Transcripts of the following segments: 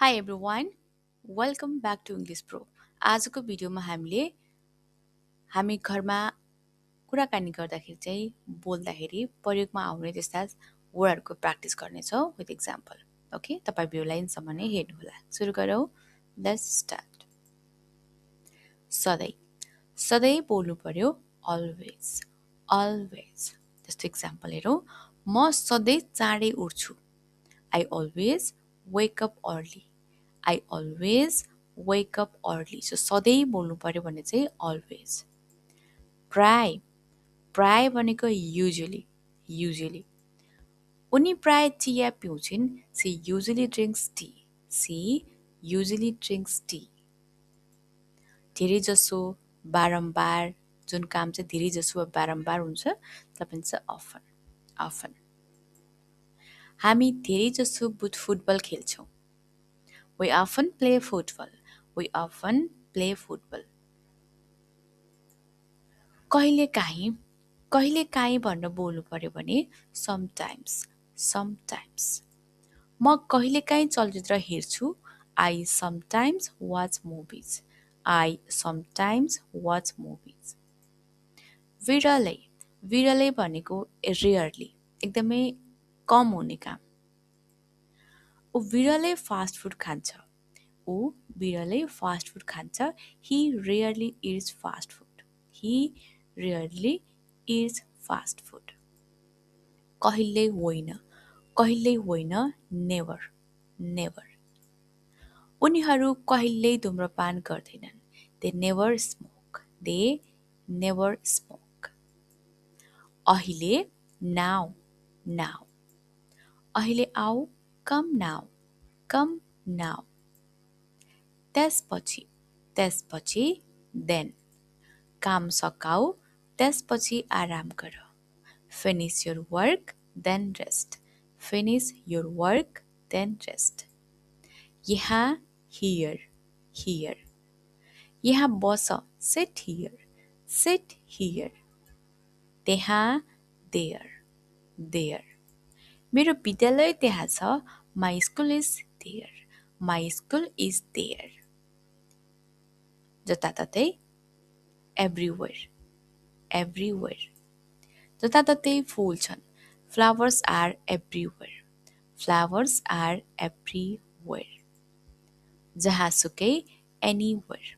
Hi everyone, welcome back to English Pro. आजको भिडियोमा हामी घरमा कुराकानी गर्दाखेरि चाहिँ बोल्दाखेरि प्रयोगमा आउने त्यस्ता वर्डहरुको प्र्याक्टिस गर्नेछौँ विथ एक्जाम्पल. ओके, तपाई भिडियो लाइनसम्म नै हेर्नु होला. सुरु गरौँ. Let's start. सधैं सधैं बोल्नु पर्यो always. always. जस्तो एक्जाम्पल हेरौँ. म सधैं चाँडै उठ्छु. I always wake up early. I always wake up early. So सधैं बोल्नु पर्यो भने चाहिँ always. प्राय भनेको usually. उनी प्राय चिया पिउँछिन्. She usually drinks tea. धेरै जसो, बारम्बार, जुन काम चाहिँ धेरै जसो वा बारम्बार हुन्छ त्यसलाई भन्छ often. हामी धेरै जसो फुटबल खेल्छौँ. We often play football. कहिलेकाहीँ भनेर बोल्नु पर्यो भने sometimes. म कहिलेकाहीँ चलचित्र हेर्छु. I sometimes watch movies. विरलै भनेको rarely, एकदमै कम हुने काम. ऊ विरलै फास्ट फुड खान्छ. He rarely eats fast food. कहिल्यै होइन, never. उनीहरू कहिल्यै धूम्रपान गर्दैनन्. They never smoke. अहिले, now. अहिले आऊ, come now. त्यसपछि, then. काम सकाऊ, त्यसपछि आराम गर. Finish your work, then rest. यहाँ, here. यहाँ बस, sit here. त्यहाँ, there. मेरो विद्यालय त्यहाँ छ. My school is there. जताततै, everywhere. जताततै फूल छन्. Flowers are everywhere. जहाँसुकै, anywhere.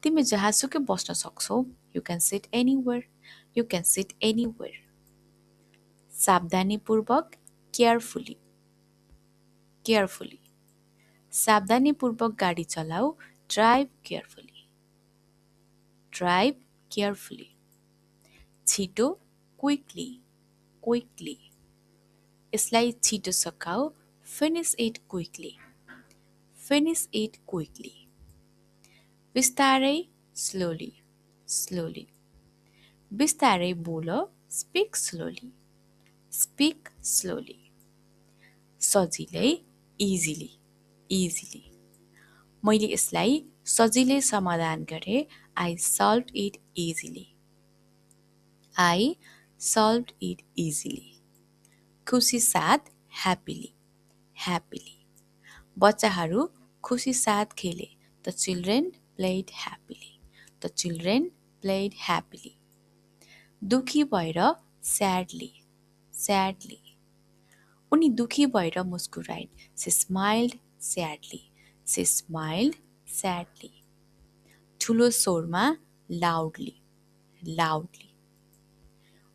तिमी जहाँसुकै बस्न सक्छौ. You can sit anywhere. सावधानीपूर्वक, carefully. सावधानीपूर्वक गाडी चलाऊ. Drive carefully. छिटो, quickly. यसलाई छिटो सकाऊ. Finish it quickly. बिस्तारै, slowly. बिस्तारै बोल. Speak slowly. सजिलै, easily. मैले यसलाई सजिलै समाधान गरे. I solved it easily. खुसी साथ, happily. बच्चाहरू खुसी साथ खेले. The children played happily. दुखी भएर, sadly. उनी दुखी भएर मुस्कुराइन्. She smiled sadly. ठुलो स्वरमा, loudly.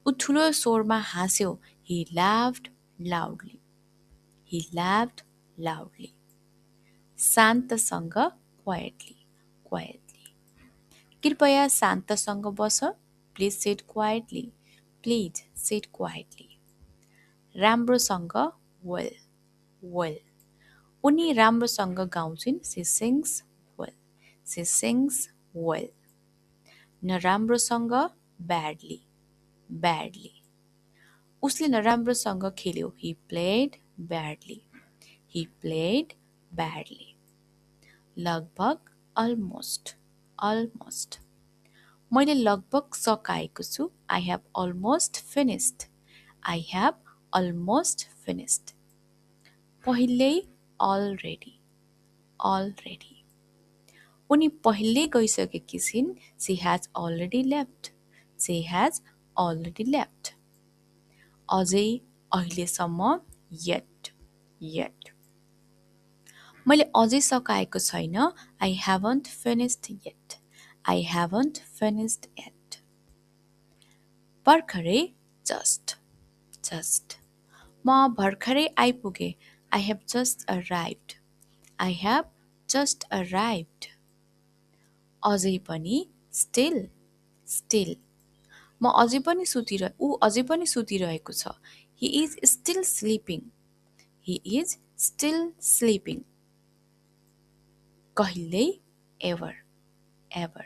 ऊ ठुलो स्वरमा हाँस्यो. He laughed loudly. शान्तसँग, quietly. कृपया शान्तसँग बस. Please sit quietly. राम्रोसँग, well. उनी राम्रोसँग गाउँछिन्. She sings well. नराम्रोसँग, badly. उसले नराम्रोसँग खेल्यो. He played badly. लगभग, almost. मैले लगभग सकाएको छु. I have almost finished. पहिल्यै, already. Already. उनी पहिले गइसकेकी छिन्. She has already left. She has already left. अझै अहिलेसम्म yet. Yet. मैले अझै सकाएको छैन. I haven't finished yet. I haven't finished yet. भर्खरै just. Just. म भर्खरै आइपुगे. I have just arrived. I have just arrived. अझै पनि still. Still. म अझै पनि ऊ अझै पनि सुतिरहेको छ. He is still sleeping. He is still sleeping. कहिल्यै ever. Ever.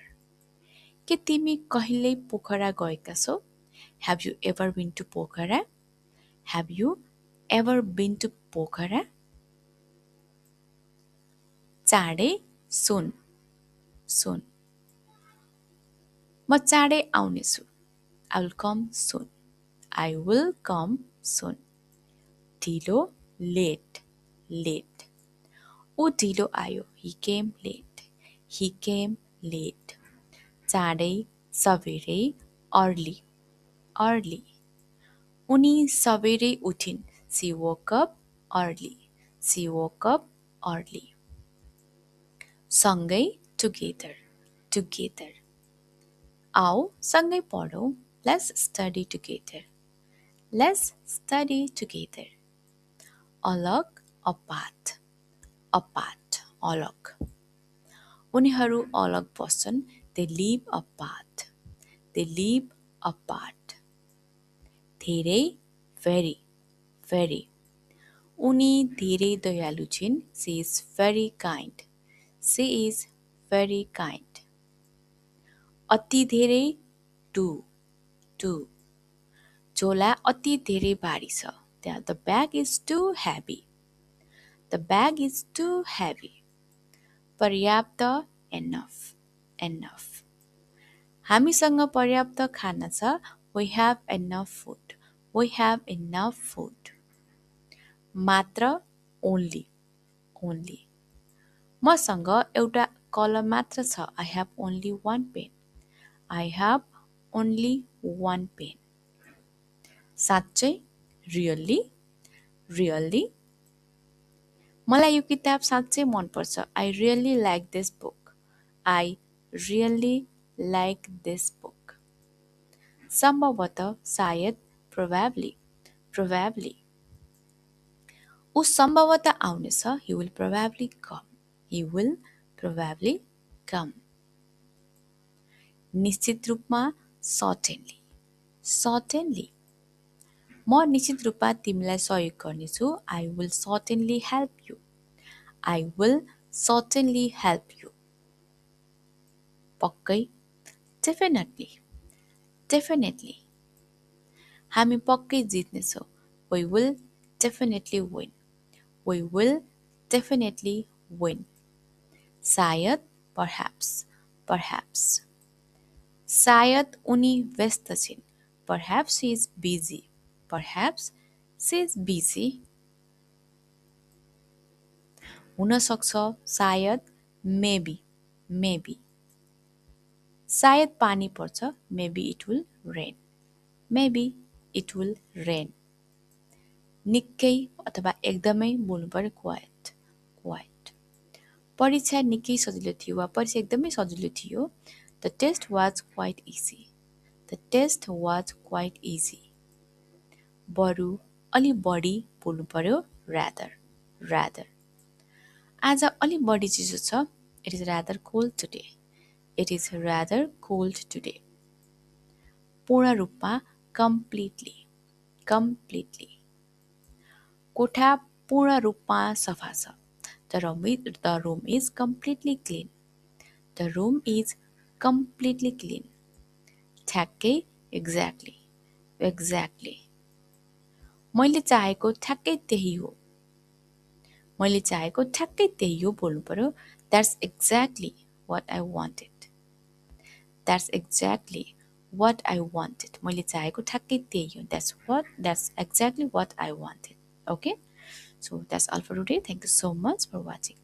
के तिमी कहिल्यै पोखरा गएका छौ? Have you ever been to Pokhara? Have you ever been to Pokhara? चाँडै soon. Soon. म चाँडै आउनेछु. I will come soon. I will come soon. ढिलो late. Late. ऊ ढिलो आयो. He came late. He came late. चाँडै सवेरै early. Early. उनी सवेरै उठिन्. She woke up early. She woke up early. सँगै together. Together. आओ सँगै पढौँ. Let's study together. Let's study together. अलग apart. Apart. अलग. उनीहरू अलग बस्छन्. They live apart. They live apart. धेरै very. Very. उनी धेरै दयालु छिन्. She is very kind. She is very kind. अति धेरै too. Too. झोला अति धेरै भारी छ. The bag is too heavy. The bag is too heavy. पर्याप्त enough. Enough. हामीसँग पर्याप्त खाना छ. We have enough food. We have enough food. मात्र only. Only. मसँग एउटा कलम मात्र छ. I have only one pen. I have only one pen. साँच्चै really. Really. मलाई यो किताब साँच्चै मन पर्छ. I really like this book. I really like this book. सम्भवतः सायद probably. Probably. ऊ सम्भवतः आउनेछ. He will probably come. He will probably come. निश्चित रूपमा certainly. Certainly. म निश्चित रूपमा तिमीलाई सहयोग गर्नेछु. I will certainly help you. I will certainly help you. पक्कै. Definitely. Definitely. हामी पक्कै जित्नेछौँ. We will definitely win. We will definitely win. सायद perhaps. Perhaps. सायद उनी व्यस्त छिन्. Perhaps she is busy. Perhaps she is busy. हुन सक्छ. सायद maybe. Maybe. सायद पानी पर्छ. Maybe it will rain. Maybe it will rain. निकै अथवा एकदमै बोल्नु पर्यो. Quiet. Quiet. परीक्षा निकै सजिलो थियो वा परीक्षा एकदमै सजिलो थियो. The test was quite easy. The test was quite easy. बरु अलि बढी बोल्नु पर्यो. Rather. Rather. आज अलि बढी चिसो छ. It is rather cold today. It is rather cold today. पूर्ण रूपमा completely. Completely. कोठा पूर्ण रूपमा सफा छ. The room is completely clean. The room is completely clean. ठ्याक्कै exactly. Exactly. मैले चाहेको ठ्याक्कै त्यही हो. मैले चाहेको ठ्याक्कै त्यही हो बोल्नु पर्यो. That's exactly what I wanted. That's exactly what I wanted. मैले चाहेको ठ्याक्कै त्यही हो. That's exactly what I wanted. Okay? So that's all for today. Thank you so much for watching.